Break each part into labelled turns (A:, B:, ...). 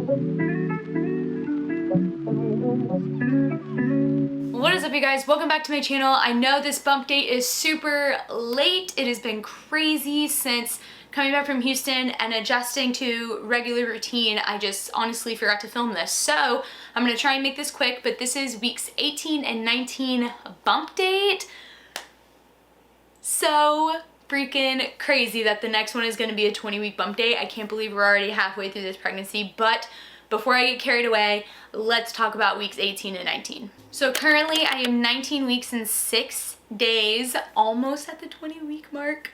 A: What is up, you guys? Welcome back to my channel. I know this bump date is super late. It has been crazy since coming back from Houston and adjusting to regular routine. I just honestly forgot to film this. So I'm gonna try and make this quick, but this is weeks 18 and 19 bump date. So freaking crazy that the next one is gonna be a 20-week bump date. I can't believe we're already halfway through this pregnancy, but before I get carried away, let's talk about weeks 18 and 19. So currently I am 19 weeks and 6 days, almost at the 20-week mark.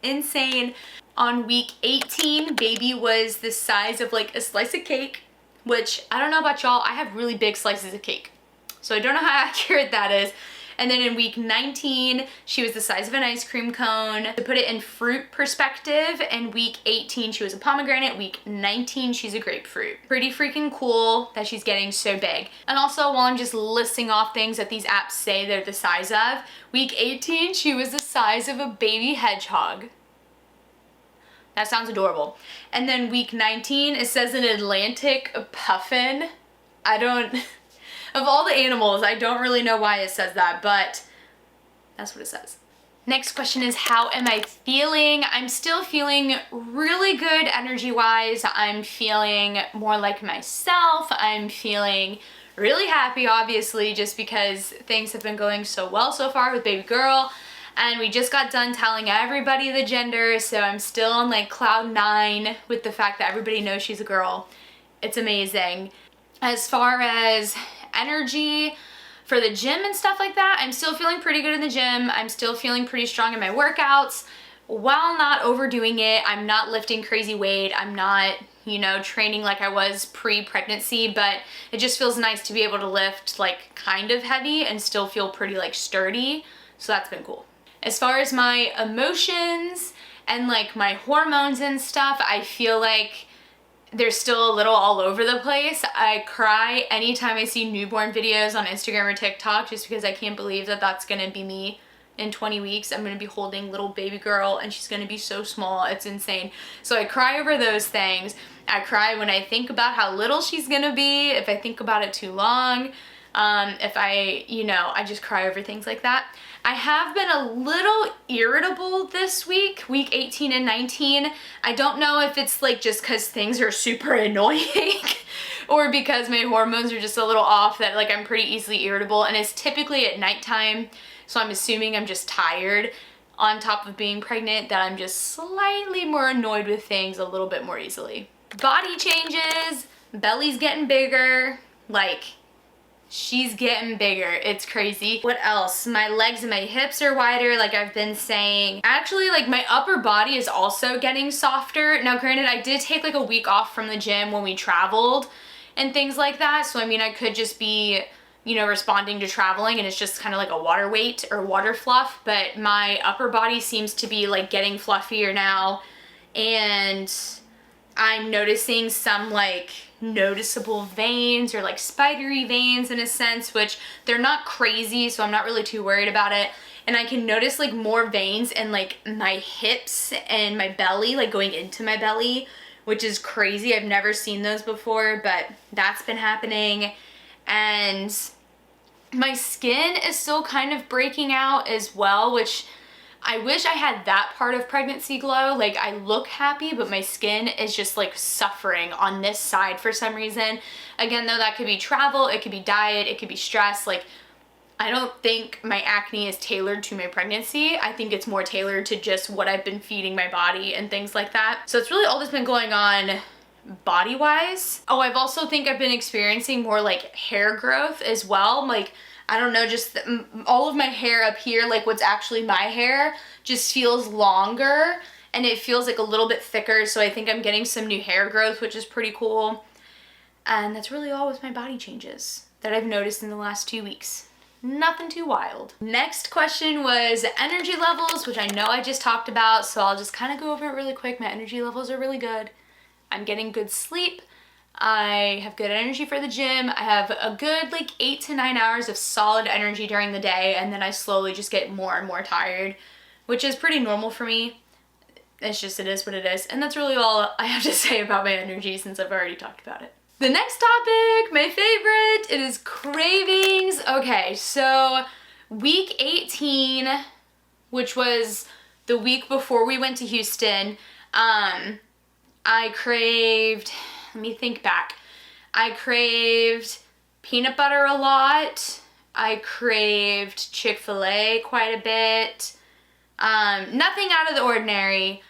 A: Insane. On week 18, baby was the size of like a slice of cake, which I don't know about y'all, I have really big slices of cake. So I don't know how accurate that is. And then in week 19, she was the size of an ice cream cone. To put it in fruit perspective, in week 18, she was a pomegranate. Week 19, she's a grapefruit. Pretty freaking cool that she's getting so big. And also, while I'm just listing off things that these apps say they're the size of, week 18, she was the size of a baby hedgehog. That sounds adorable. And then week 19, it says an Atlantic puffin. Of all the animals, I don't really know why it says that, but that's what it says. Next question is, how am I feeling? I'm still feeling really good energy-wise. I'm feeling more like myself. I'm feeling really happy, obviously, just because things have been going so well so far with baby girl. And we just got done telling everybody the gender, so I'm still on like cloud 9 with the fact that everybody knows she's a girl. It's amazing. As far as energy for the gym and stuff like that, I'm still feeling pretty good in the gym. I'm still feeling pretty strong in my workouts while not overdoing it. I'm not lifting crazy weight. I'm not, you know, training like I was pre-pregnancy, but it just feels nice to be able to lift like kind of heavy and still feel pretty like sturdy. So that's been cool. As far as my emotions and like my hormones and stuff, I feel like they're still a little all over the place. I cry anytime I see newborn videos on Instagram or TikTok just because I can't believe that that's gonna be me in 20 weeks. I'm gonna be holding little baby girl and she's gonna be so small. It's insane. So I cry over those things. I cry when I think about how little she's gonna be, if I think about it too long. If I, you know, I just cry over things like that. I have been a little irritable this week, week 18 and 19. I don't know if it's like just because things are super annoying or because my hormones are just a little off, that like I'm pretty easily irritable, and it's typically at nighttime. So I'm assuming I'm just tired on top of being pregnant, that I'm just slightly more annoyed with things a little bit more easily. Body changes, belly's getting bigger, like she's getting bigger. It's crazy. What else? My legs and my hips are wider, like I've been saying. Actually, like my upper body is also getting softer. Now, granted, I did take like a week off from the gym when we traveled and things like that. So, I mean, I could just be, you know, responding to traveling and it's just kind of like a water weight or water fluff. But my upper body seems to be like getting fluffier now. And I'm noticing some like noticeable veins or like spidery veins in a sense, which they're not crazy, so I'm not really too worried about it. And I can notice like more veins in like my hips and my belly, like going into my belly, which is crazy. I've never seen those before, but that's been happening. And my skin is still kind of breaking out as well, which I wish I had that part of pregnancy glow. Like I look happy, but my skin is just like suffering on this side for some reason. Again, though, that could be travel, it could be diet, it could be stress. Like I don't think my acne is tailored to my pregnancy. I think it's more tailored to just what I've been feeding my body and things like that. So it's really all that's been going on body wise. Oh, I've also think I've been experiencing more like hair growth as well. Like I don't know, just all of my hair up here, like what's actually my hair, just feels longer and it feels like a little bit thicker. So I think I'm getting some new hair growth, which is pretty cool. And that's really all with my body changes that I've noticed in the last 2 weeks. Nothing too wild. Next question was energy levels, which I know I just talked about, so I'll just kind of go over it really quick. My energy levels are really good. I'm getting good sleep. I have good energy for the gym. I have a good like 8 to 9 hours of solid energy during the day, and then I slowly just get more and more tired, which is pretty normal for me. It's just, it is what it is. And that's really all I have to say about my energy since I've already talked about it. The next topic, my favorite, it is cravings. Okay, so week 18, which was the week before we went to Houston, I craved, let me think back. I craved peanut butter a lot. I craved Chick-fil-A quite a bit. Nothing out of the ordinary.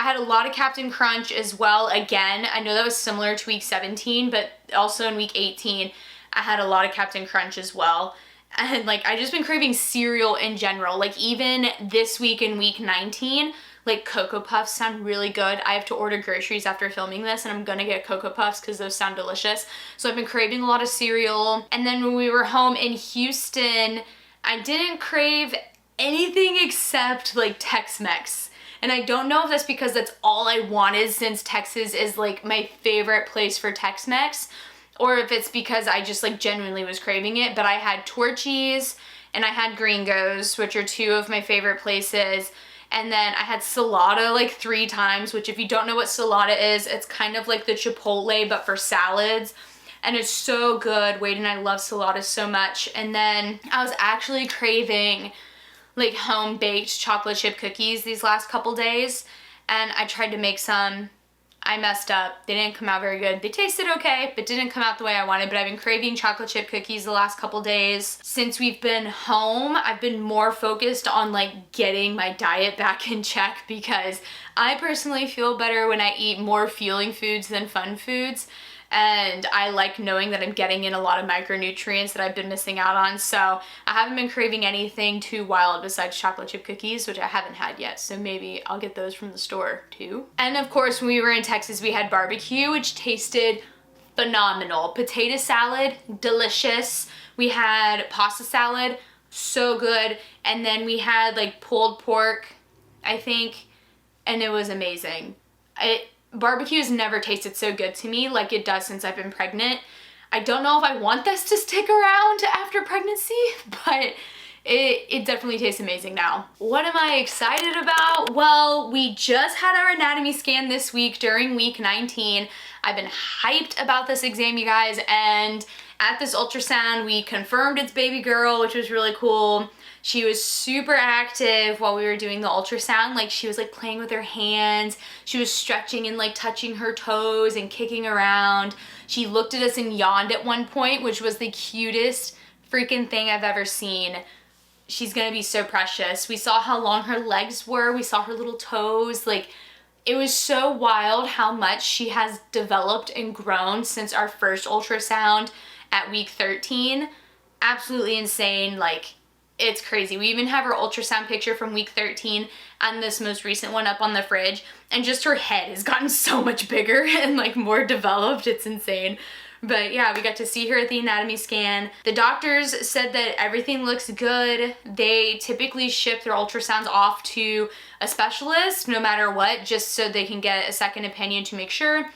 A: I had a lot of Captain Crunch as well. Again, I know that was similar to week 17, but also in week 18, I had a lot of Captain Crunch as well. And like, I just been craving cereal in general. Like even this week in week 19, like Cocoa Puffs sound really good. I have to order groceries after filming this and I'm gonna get Cocoa Puffs because those sound delicious. So I've been craving a lot of cereal. And then when we were home in Houston, I didn't crave anything except like Tex-Mex. And I don't know if that's because that's all I wanted since Texas is like my favorite place for Tex-Mex, or if it's because I just like genuinely was craving it. But I had Torchy's and I had Gringos, which are two of my favorite places. And then I had Salada like 3 times, which if you don't know what Salada is, it's kind of like the Chipotle but for salads. And it's so good. Wade and I love Salada so much. And then I was actually craving like home baked chocolate chip cookies these last couple days, and I tried to make some. I messed up. They didn't come out very good. They tasted okay, but didn't come out the way I wanted. But I've been craving chocolate chip cookies the last couple days. Since we've been home, I've been more focused on like getting my diet back in check, because I personally feel better when I eat more fueling foods than fun foods. And I like knowing that I'm getting in a lot of micronutrients that I've been missing out on. So I haven't been craving anything too wild besides chocolate chip cookies, which I haven't had yet. So maybe I'll get those from the store too. And of course, when we were in Texas, we had barbecue, which tasted phenomenal. Potato salad, delicious. We had pasta salad, so good. And then we had like pulled pork, I think, and it was amazing. Barbecue has never tasted so good to me like it does since I've been pregnant. I don't know if I want this to stick around after pregnancy, but it definitely tastes amazing now. What am I excited about? Well, we just had our anatomy scan this week during week 19. I've been hyped about this exam, you guys, and at this ultrasound, we confirmed it's baby girl, which was really cool. She was super active while we were doing the ultrasound. Like she was like playing with her hands. She was stretching and like touching her toes and kicking around. She looked at us and yawned at one point, which was the cutest freaking thing I've ever seen. She's gonna be so precious. We saw how long her legs were. We saw her little toes. Like it was so wild how much she has developed and grown since our first ultrasound at week 13. Absolutely insane. Like, it's crazy. We even have her ultrasound picture from week 13 and this most recent one up on the fridge, and just her head has gotten so much bigger and like more developed. It's insane. But yeah, we got to see her at the anatomy scan. The doctors said that everything looks good. They typically ship their ultrasounds off to a specialist no matter what, just so they can get a second opinion to make sure.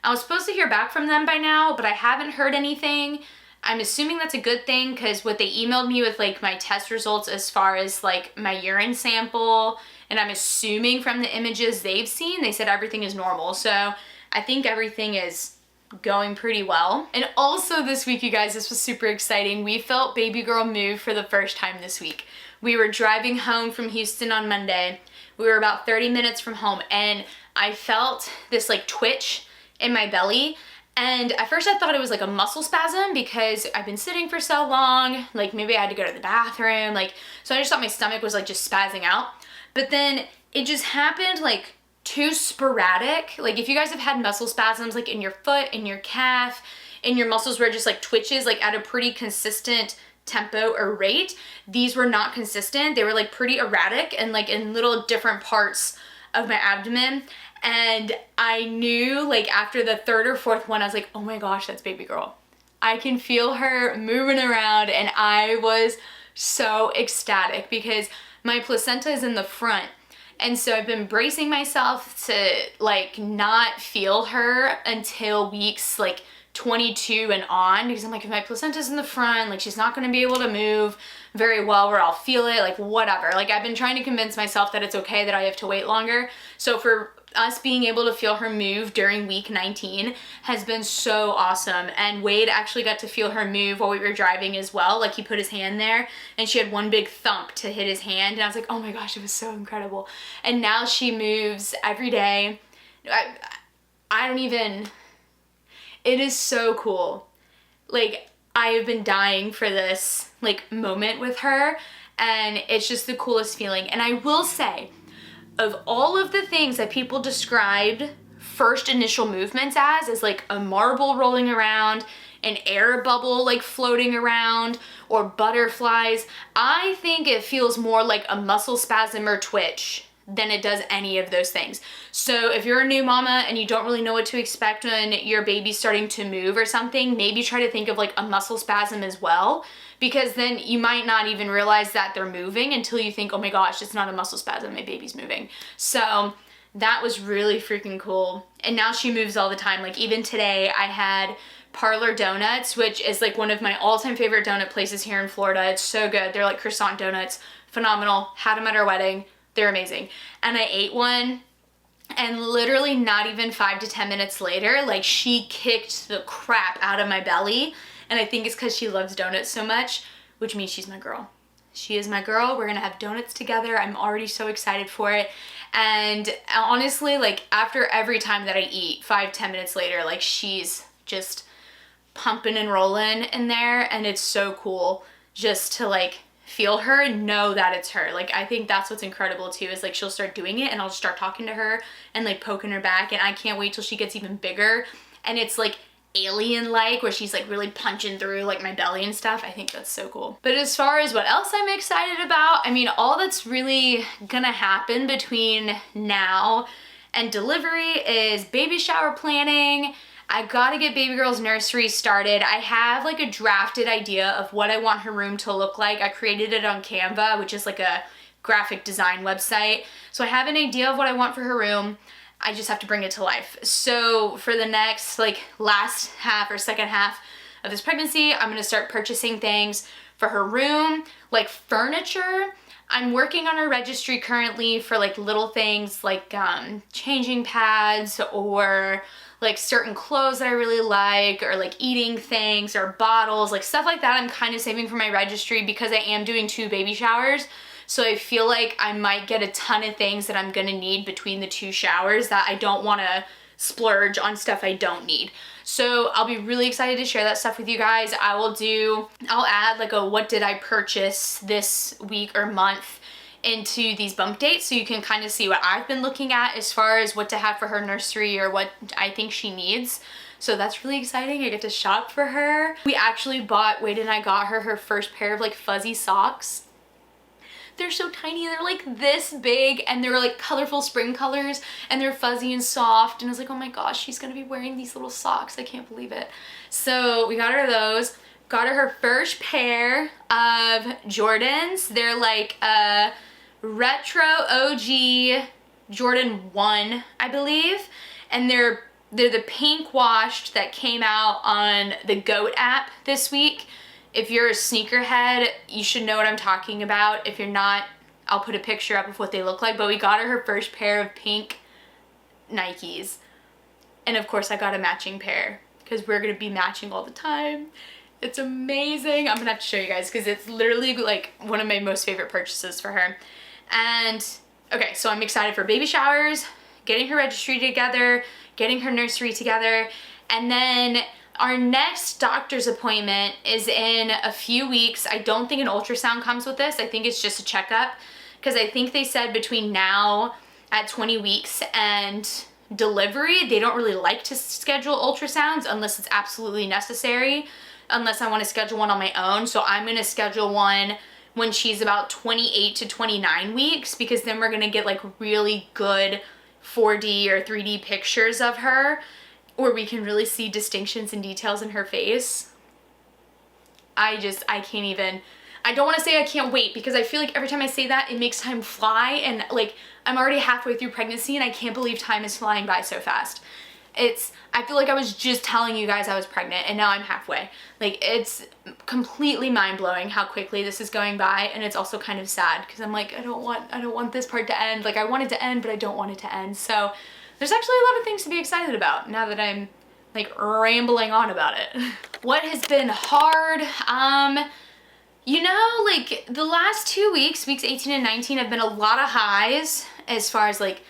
A: I was supposed to hear back from them by now, but I haven't heard anything. I'm assuming that's a good thing, because what they emailed me with like my test results as far as like my urine sample, and I'm assuming from the images they've seen, they said everything is normal. So I think everything is going pretty well. And also this week, you guys, this was super exciting. We felt baby girl move for the first time this week. We were driving home from Houston on Monday. We were about 30 minutes from home, and I felt this like twitch in my belly. And at first I thought it was like a muscle spasm because I've been sitting for so long, like maybe I had to go to the bathroom, like, so I just thought my stomach was like just spazzing out. But then it just happened like too sporadic. Like if you guys have had muscle spasms like in your foot, in your calf, in your muscles where it just like twitches like at a pretty consistent tempo or rate, these were not consistent. They were like pretty erratic and like in little different parts of my abdomen. And I knew like after the 3rd or 4th one, I was like, oh my gosh, that's baby girl. I can feel her moving around, and I was so ecstatic because my placenta is in the front. And so I've been bracing myself to like not feel her until weeks like 22 and on, because I'm like, if my placenta's in the front, like she's not gonna be able to move very well where I'll feel it, like whatever. Like I've been trying to convince myself that it's okay that I have to wait longer. So for us being able to feel her move during week 19 has been so awesome. And Wade actually got to feel her move while we were driving as well. Like, he put his hand there and she had one big thump to hit his hand, and I was like, oh my gosh, it was so incredible. And now she moves every day. I don't even, it is so cool. Like, I have been dying for this like moment with her, and it's just the coolest feeling. And I will say, of all of the things that people described first initial movements as like a marble rolling around, an air bubble like floating around, or butterflies, I think it feels more like a muscle spasm or twitch than it does any of those things. So if you're a new mama and you don't really know what to expect when your baby's starting to move or something, maybe try to think of like a muscle spasm as well, because then you might not even realize that they're moving until you think, oh my gosh, it's not a muscle spasm, my baby's moving. So that was really freaking cool. And now she moves all the time. Like, even today I had Parlor Donuts, which is like one of my all-time favorite donut places here in Florida. It's so good. They're like croissant donuts, phenomenal. Had them at our wedding. They're amazing. And I ate one, and literally not even 5 to 10 minutes later, like, she kicked the crap out of my belly. And I think it's because she loves donuts so much, which means she's my girl. She is my girl. We're gonna have donuts together. I'm already so excited for it. And honestly, like, after every time that I eat, 5-10 minutes later, like, she's just pumping and rolling in there. And it's so cool just to like feel her and know that it's her. Like, I think that's what's incredible too, is like, she'll start doing it and I'll just start talking to her and like poking her back, and I can't wait till she gets even bigger and it's like alien-like, where she's like really punching through like my belly and stuff. I think that's so cool. But as far as what else I'm excited about, I mean, all that's really gonna happen between now and delivery is baby shower planning. I gotta get baby girl's nursery started. I have like a drafted idea of what I want her room to look like. I created it on Canva, which is like a graphic design website. So I have an idea of what I want for her room. I just have to bring it to life. So for the next like last half or second half of this pregnancy, I'm gonna start purchasing things for her room, like furniture. I'm working on a registry currently for like little things like changing pads, or like certain clothes that I really like, or like eating things or bottles, like stuff like that. I'm kind of saving for my registry because I am doing 2 baby showers. So I feel like I might get a ton of things that I'm gonna need between the 2 showers that I don't wanna splurge on stuff I don't need. So I'll be really excited to share that stuff with you guys. I'll add like a what did I purchase this week or month into these bump dates, so you can kind of see what I've been looking at as far as what to have for her nursery or what I think she needs. So that's really exciting. I get to shop for her. We actually Wade and I got her first pair of like fuzzy socks. They're so tiny, they're like this big, and they're like colorful spring colors, and they're fuzzy and soft, and I was like, oh my gosh, she's gonna be wearing these little socks. I can't believe it. So we got her those. Got her first pair of Jordans. They're like a retro OG Jordan 1, I believe, and they're the pink washed that came out on the GOAT app this week. If you're a sneakerhead, you should know what I'm talking about. If you're not, I'll put a picture up of what they look like. But we got her first pair of pink Nikes. And of course I got a matching pair because we're gonna be matching all the time. It's amazing. I'm gonna have to show you guys because it's literally like one of my most favorite purchases for her. And okay, so I'm excited for baby showers, getting her registry together, getting her nursery together, and then our next doctor's appointment is in a few weeks. I don't think an ultrasound comes with this. I think it's just a checkup, because I think they said between now at 20 weeks and delivery, they don't really like to schedule ultrasounds unless it's absolutely necessary, unless I want to schedule one on my own. So I'm going to schedule one when she's about 28 to 29 weeks, because then we're going to get like really good 4D or 3D pictures of her, where we can really see distinctions and details in her face. I can't even, I don't want to say I can't wait, because I feel like every time I say that, it makes time fly, and like I'm already halfway through pregnancy and I can't believe time is flying by so fast. I feel like I was just telling you guys I was pregnant and now I'm halfway. Like, it's completely mind-blowing how quickly this is going by, and it's also kind of sad because I'm like, I don't want this part to end. Like, I want it to end, but I don't want it to end. So there's actually a lot of things to be excited about now that I'm like rambling on about it. What has been hard? You know, like the last 2 weeks, weeks 18 and 19, have been a lot of highs as far as like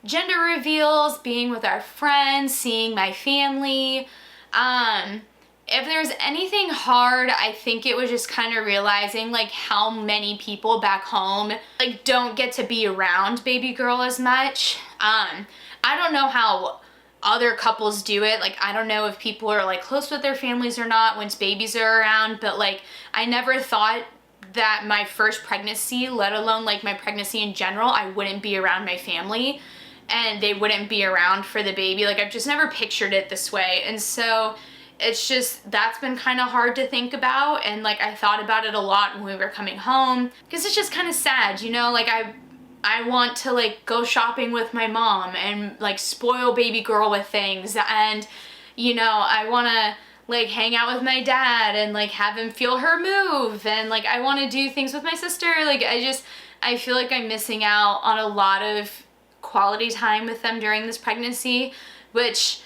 A: gender reveals, being with our friends, seeing my family. If there's anything hard, I think it was just kind of realizing like how many people back home like don't get to be around baby girl as much. I don't know how other couples do it. Like, I don't know if people are like close with their families or not once babies are around, but like I never thought that my first pregnancy, let alone like my pregnancy in general, I wouldn't be around my family and they wouldn't be around for the baby. Like, I've just never pictured it this way. And so it's just, that's been kind of hard to think about. And like, I thought about it a lot when we were coming home because it's just kind of sad, you know, like I want to like go shopping with my mom and like spoil baby girl with things, and you know, I want to like hang out with my dad and like have him feel her move, and like I want to do things with my sister. Like I feel like I'm missing out on a lot of quality time with them during this pregnancy, which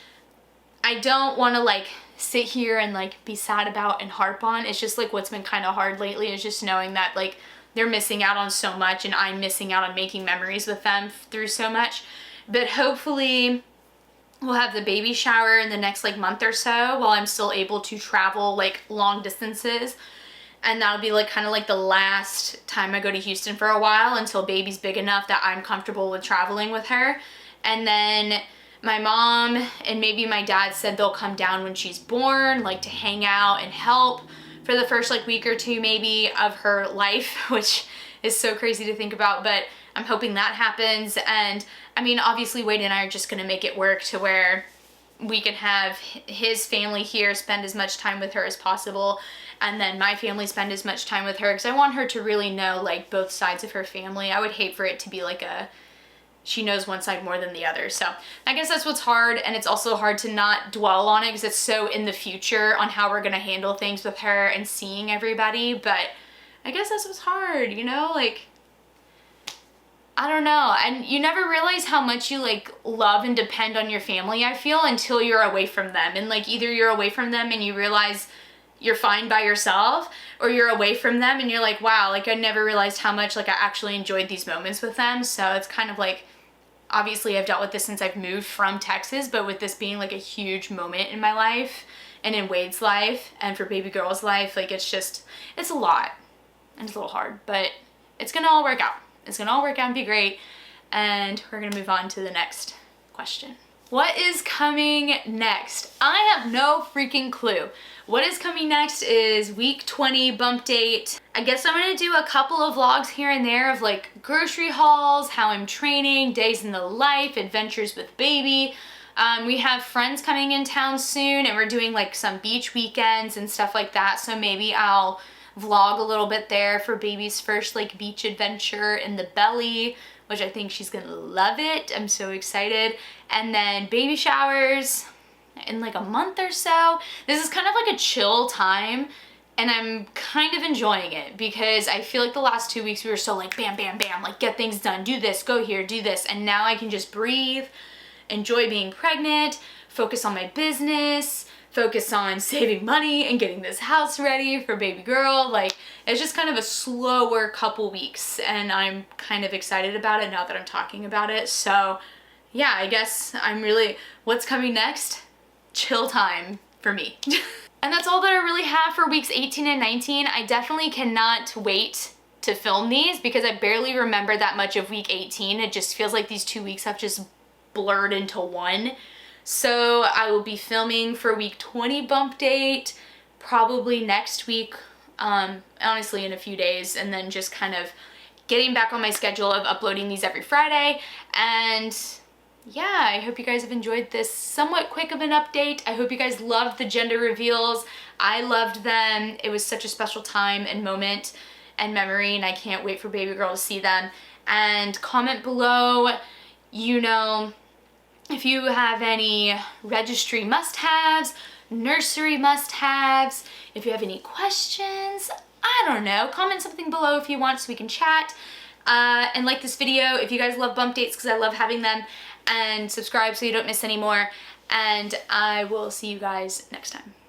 A: I don't want to like sit here and like be sad about and harp on. It's just like what's been kind of hard lately is just knowing that like they're missing out on so much and I'm missing out on making memories with them through so much. But hopefully we'll have the baby shower in the next like month or so while I'm still able to travel like long distances. And that'll be like kind of like the last time I go to Houston for a while until baby's big enough that I'm comfortable with traveling with her. And then my mom and maybe my dad said they'll come down when she's born, like to hang out and help for the first like week or two maybe of her life, which is so crazy to think about, but I'm hoping that happens. And I mean, obviously Wade and I are just gonna make it work to where we can have his family here spend as much time with her as possible, and then my family spend as much time with her, because I want her to really know like both sides of her family. I would hate for it to be like she knows one side more than the other. So I guess that's what's hard, and it's also hard to not dwell on it because it's so in the future on how we're gonna handle things with her and seeing everybody. But I guess that's what's hard, you know, like, I don't know. And you never realize how much you like love and depend on your family, I feel, until you're away from them. And like either you're away from them and you realize you're fine by yourself, or you're away from them and you're like, wow, like I never realized how much like I actually enjoyed these moments with them. So it's kind of like, obviously I've dealt with this since I've moved from Texas, but with this being like a huge moment in my life and in Wade's life and for baby girl's life, like it's a lot and it's a little hard, but it's gonna all work out. It's gonna all work out and be great. And we're gonna move on to the next question. What is coming next? I have no freaking clue. What is coming next is week 20 bump date. I guess I'm gonna do a couple of vlogs here and there of like grocery hauls, how I'm training, days in the life, adventures with baby. We have friends coming in town soon and we're doing like some beach weekends and stuff like that. So maybe I'll vlog a little bit there for baby's first like beach adventure in the belly, which I think she's gonna love it. I'm so excited. And then baby showers in like a month or so. This is kind of like a chill time and I'm kind of enjoying it because I feel like the last 2 weeks we were so like bam, bam, bam, like get things done, do this, go here, do this. And now I can just breathe, enjoy being pregnant, focus on my business, focus on saving money and getting this house ready for baby girl. Like, it's just kind of a slower couple weeks and I'm kind of excited about it now that I'm talking about it. So yeah, I guess what's coming next? Chill time for me. And that's all that I really have for weeks 18 and 19. I definitely cannot wait to film these because I barely remember that much of week 18. It just feels like these 2 weeks have just blurred into one. So I will be filming for week 20 bump date probably next week, honestly in a few days, and then just kind of getting back on my schedule of uploading these every Friday. And yeah, I hope you guys have enjoyed this somewhat quick of an update. I hope you guys loved the gender reveals. I loved them. It was such a special time and moment and memory, and I can't wait for baby girl to see them. And comment below, you know, if you have any registry must-haves, nursery must-haves, if you have any questions, I don't know, comment something below if you want so we can chat. And like this video if you guys love bump dates because I love having them. and subscribe so you don't miss any more, and I will see you guys next time.